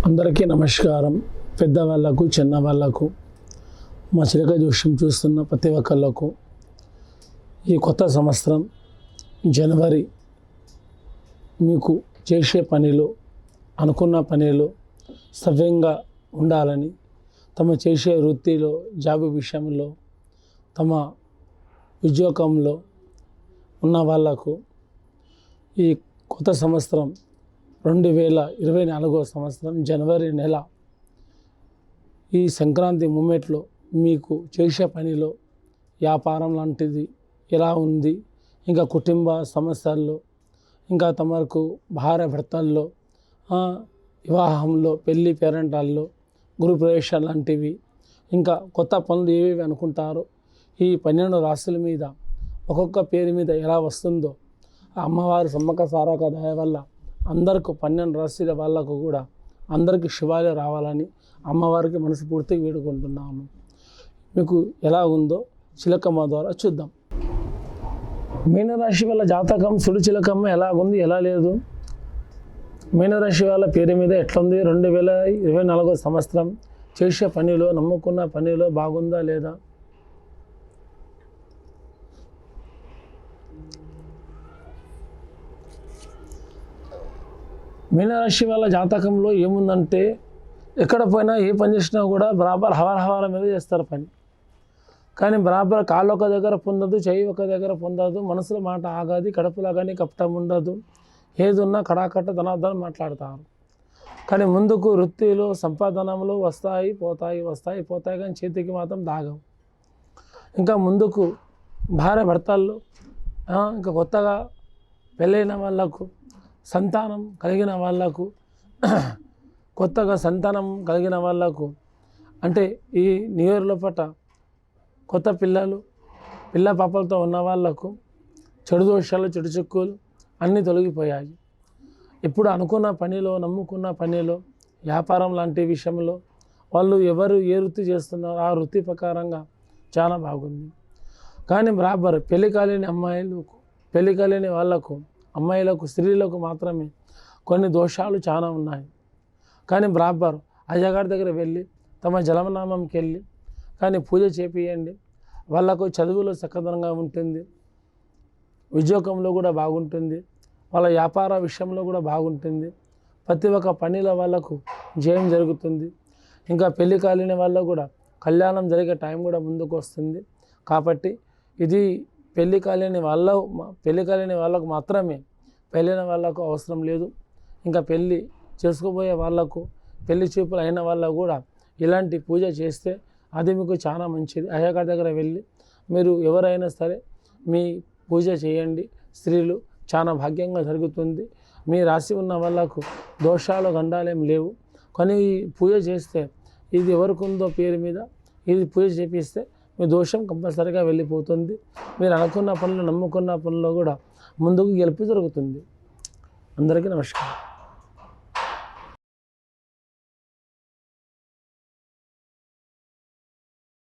అందరికీ నమస్కారం. పెద్దవాళ్ళకు చిన్నవాళ్ళకు మా చిలక జోష్యం చూస్తున్న ప్రతి ఒక్కళ్ళకు ఈ కొత్త సంవత్సరం జనవరి మీకు చేసే పనిలో అనుకున్న పనిలో సవ్యంగా ఉండాలని, తమ చేసే వృత్తిలో జాబ్ విషయంలో తమ ఉద్యోగంలో ఉన్న వాళ్ళకు ఈ కొత్త సంవత్సరం 2024 సంవత్సరం జనవరి నెల ఈ సంక్రాంతి మూమెంట్లో మీకు చేసే పనిలో వ్యాపారం లాంటిది ఎలా ఉంది, ఇంకా కుటుంబ సమస్యల్లో, ఇంకా తమకు భార్య భర్తల్లో, వివాహంలో, పెళ్ళి పేరెంటాల్లో, గృహప్రవేశాలు లాంటివి, ఇంకా కొత్త పనులు ఏవేవి అనుకుంటారో ఈ 12 రాశుల మీద ఒక్కొక్క పేరు మీద ఎలా వస్తుందో అమ్మవారి సమ్మక్క సారక్క దయ వల్ల అందరికీ 12 రాశుల వాళ్ళకు కూడా అందరికీ శుభాలు రావాలని అమ్మవారికి మనస్ఫూర్తిగా వేడుకుంటున్నాము. మీకు ఎలా ఉందో చిలకమ్మ ద్వారా చూద్దాం. మీనరాశి వాళ్ళ జాతకం సుడి చిలకమ్మ ఎలా ఉంది, ఎలా లేదు? మీనరాశి వాళ్ళ పేరు మీద ఎట్లుంది? 2024 సంవత్సరం చేసే పనిలో, నమ్ముకున్న పనిలో బాగుందా లేదా? మీనరాశి వాళ్ళ జాతకంలో ఏముందంటే, ఎక్కడ పోయినా ఏ పని చేసినా కూడా బరాబర్ హవాల మీద చేస్తారు పని. కానీ బరాబర్ కాళ్ళు ఒక దగ్గర పొందదు, చెయ్యి ఒక దగ్గర పొందదు, మనసులో మాట ఆగదు, కడుపులో కానీ కపటం ఉండదు, ఏది ఉన్నా కడాకట్ట ధనార్దనం మాట్లాడతారు. కానీ ముందుకు వృత్తిలో సంపాదనలు వస్తాయి పోతాయి కానీ చేతికి మాత్రం దాగవు. ఇంకా ముందుకు భార్య భర్తల్లో, ఇంకా కొత్తగా పెళ్ళైన వాళ్ళకు, సంతానం కలిగిన వాళ్ళకు, కొత్తగా సంతానం కలిగిన వాళ్ళకు, అంటే ఈ న్యూ ఇయర్ లోపల కొత్త పిల్ల పాపలతో ఉన్న వాళ్ళకు చెడు దోషాలు, చెడు చిక్కులు అన్నీ తొలగిపోయాయి. ఇప్పుడు అనుకున్న పనిలో, నమ్ముకున్న పనిలో, వ్యాపారం లాంటి విషయంలో వాళ్ళు ఎవరు ఏ వృత్తి చేస్తున్నారో ఆ వృత్తి ప్రకారంగా చాలా బాగుంది. కానీ బరాబర్ పెళ్లి కాలేని వాళ్ళకు, అమ్మాయిలకు, స్త్రీలకు మాత్రమే కొన్ని దోషాలు చాలా ఉన్నాయి. కానీ బరాబర్ అయ్యగారి దగ్గర వెళ్ళి తమ జలమనామంకి వెళ్ళి కానీ పూజ చేపియండి. వాళ్ళకు చదువులో చక్కదనంగా ఉంటుంది, ఉద్యోగంలో కూడా బాగుంటుంది, వాళ్ళ వ్యాపార విషయంలో కూడా బాగుంటుంది, ప్రతి ఒక్క పనిలో వాళ్ళకు జయం జరుగుతుంది. ఇంకా పెళ్లి కాలేని వాళ్ళకు కూడా కళ్యాణం జరిగే టైం కూడా ముందుకు వస్తుంది. కాబట్టి ఇది పెళ్లి కాలేని వాళ్ళకు మాత్రమే, పెళ్ళైన వాళ్ళకు అవసరం లేదు. ఇంకా పెళ్ళి చేసుకోబోయే వాళ్ళకు, పెళ్లి చూపులు అయిన వాళ్ళకు కూడా ఇలాంటి పూజ చేస్తే అది మీకు చాలా మంచిది. అయ్యగారి దగ్గర వెళ్ళి మీరు ఎవరైనా సరే మీ పూజ చేయండి. స్త్రీలు చాలా భాగ్యంగా జరుగుతుంది. మీ రాశి ఉన్న వాళ్ళకు దోషాలు గండాలేం లేవు. కానీ ఈ పూజ చేస్తే ఇది ఎవరికి ఉందో పేరు మీద ఇది పూజ చేపిస్తే మీ దోషం కంపల్సరీగా వెళ్ళిపోతుంది. మీరు అనుకున్న పనులు, నమ్ముకున్న పనుల్లో కూడా ముందుకు గెలుపు జరుగుతుంది. అందరికీ నమస్కారం.